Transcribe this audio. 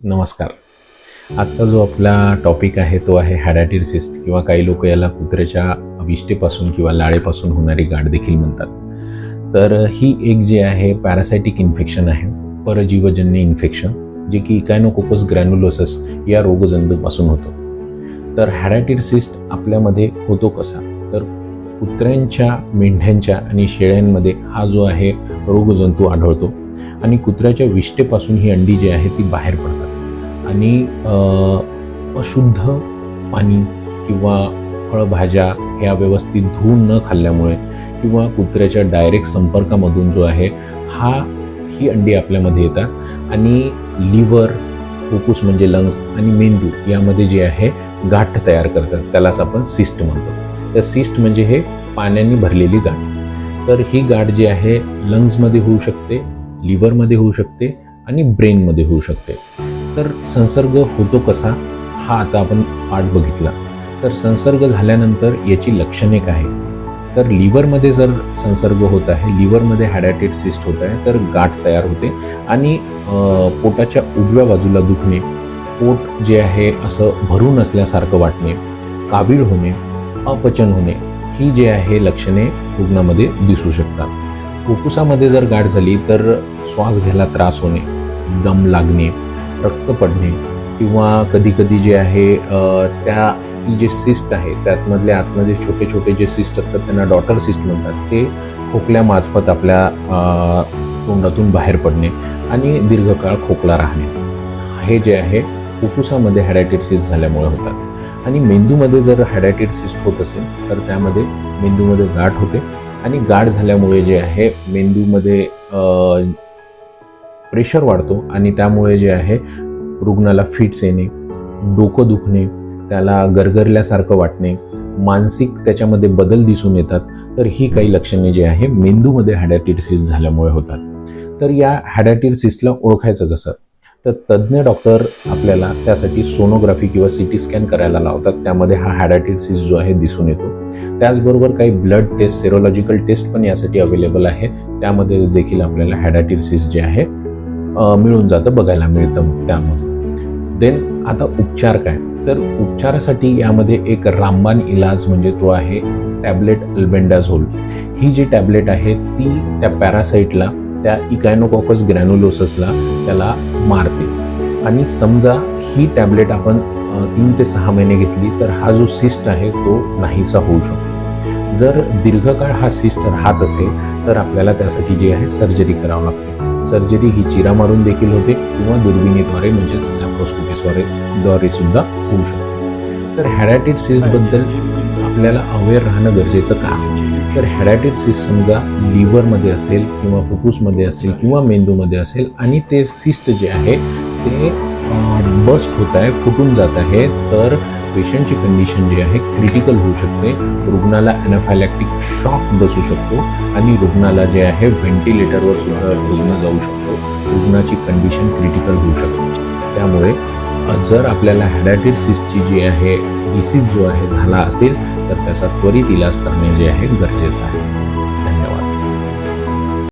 नमस्कार. आजचा जो आपला टॉपिक आहे तो आहे हायड्रेटेड सिस्ट किंवा काही लोक याला कुत्र्याच्या विष्ठेपासून किंवा लाळेपासून होणारी गाठ देखील म्हणतात. तर ही एक जे आहे पॅरासायटिक इन्फेक्शन आहे, परजीवजन्य इन्फेक्शन, जे की इकायनोकोकस ग्रॅन्युलोसस या रोगजंतूपासून होतं. तर हायड्रेटेड सिस्ट आपल्यामध्ये होतो कसा, तर कुत्र्यांच्या, मेंढ्यांच्या आणि शेळ्यांमध्ये हा जो आहे रोगजंतू आढळतो आणि कुत्र्याच्या विष्ठेपासून ही अंडी जी आहे ती बाहेर पडतात आणि अशुद्ध पाणी किंवा फळभाज्या ह्या व्यवस्थित धुवून न खाल्ल्यामुळे किंवा कुत्र्याच्या डायरेक्ट संपर्कामधून जो आहे ही अंडी आपल्यामध्ये येतात आणि लिव्हर, फुफ्फुस म्हणजे लंग्स आणि मेंदू यामध्ये जे आहे गाठ तयार करतात. त्यालाच आपण सिस्ट म्हणतो. तर सिस्ट म्हणजे हे पाण्याने भरलेली गाठ. तर ही गाठ जी आहे लंग्समध्ये होऊ शकते, लिव्हरमध्ये होऊ शकते आणि ब्रेनमध्ये होऊ शकते. तर संसर्ग होतो कसा, हा आता आपण पाठ बघितला. तर संसर्ग झाल्यानंतर याची लक्षणे काय, तर लिव्हरमध्ये जर संसर्ग होत आहे, लिव्हरमध्ये हायड्रेटेड सिस्ट होत आहे, तर गाठ तयार होते आणि पोटाच्या उजव्या बाजूला दुखणे, पोट जे आहे असं भरून असल्यासारखं वाटणे, कावीळ होणे, अपचन होणे, ही जे आहे लक्षणे रुग्णामध्ये दिसू शकतात. फुफ्फुसामध्ये जर गाठ झाली तर श्वास घ्यायला त्रास होणे, दम लागणे, रक्त पडणे किंवा कधीकधी जे आहे ती जे सिस्ट आहे त्यातमधले आतमध्ये छोटे छोटे जे सिस्ट असतात त्यांना डॉटर सिस्ट म्हणतात, ते खोकल्यामार्फत आपल्या तोंडातून बाहेर पडणे आणि दीर्घकाळ खोकला राहणे, हे जे आहे फुफ्फुसामध्ये हायड्रेटेड सिस्ट झाल्यामुळे होतात. आणि मेंदूमध्ये जर हायड्रेटेड सिस्ट होत असेल तर त्यामध्ये मेंदूमध्ये गाठ होते आणि गाठ झाल्यामुळे जे आहे मेंदूमध्ये प्रेशर वाढतो आणि त्यामुळे जे आहे रुग्णाला फिट्स येणे, डोकं दुखणे, त्याला गरगरल्यासारखं वाटणे, मानसिक त्याच्यामध्ये बदल दिसून येतात. तर ही काही लक्षणे जी आहे मेंदूमध्ये हायड्रेटेड सिस्ट झाल्यामुळे होतात. तर या हायड्रेटेड सिस्टला ओळखायचं कसं, तर तज्ज्ञ डॉक्टर आपल्याला त्यासाठी सोनोग्राफी किंवा सिटी स्कॅन करायला लावतात. त्यामध्ये हा हायड्रेटेड सिस्ट जो आहे दिसून येतो. त्याचबरोबर काही ब्लड टेस्ट, सेरोलॉजिकल टेस्ट पण यासाठी अवेलेबल आहे. त्यामध्ये देखील आपल्याला हायड्रेटेड सिस्ट जे आहे मिळून जातं, बघायला मिळतं त्यामधून. देन आता उपचार काय, तर उपचारासाठी यामध्ये एक रामबाण इलाज म्हणजे तो आहे टॅबलेट अल्बेंडाझोल. ही जी टॅबलेट आहे ती त्या पॅरासाईटला, त्या इकायनोकोकस ग्रॅन्युलोससला त्याला मारते आणि समजा ही टॅबलेट आपण 3 ते 6 महिने घेतली तर हा जो सिस्ट आहे तो नाहीसा होऊ शकतो. जर दीर्घकाळ हा सिस्ट राहत असेल तर आपल्याला त्यासाठी जी आहे सर्जरी करावी लागते. सर्जरी ही चिरा मारून देखील होते किंवा दुर्बिणीद्वारे म्हणजेच लॅप्रोस्कोपीद्वारे सुद्धा होऊ शकते. तर हायड्रेटेड सिस्टबद्दल आपल्याला अवेअर राहणं गरजेचं का, तर हायड्रेटेड सिस्ट समजा लिव्हरमध्ये असेल किंवा फुफ्फुसमध्ये असेल किंवा मेंदूमध्ये असेल आणि ते सिस्ट जे आहे ते बस्ट होत आहे, फुटून जात आहे, तर पेशंटची कंडिशन जी आहे क्रिटिकल होऊ शकते. रुग्णाला ॲनाफायलॅक्टिक शॉक बसू शकतो आणि रुग्णाला जे आहे व्हेंटिलेटरवर सुद्धा रुग्ण जाऊ शकतो. रुग्णाची कंडिशन क्रिटिकल होऊ शकते. त्यामुळे जर आपल्याला हायड्रेटेड सिस्टची जी आहे डिसीज जो आहे झाला असेल तर त्याचा त्वरित इलाज करणे जे आहे गरजेचं आहे.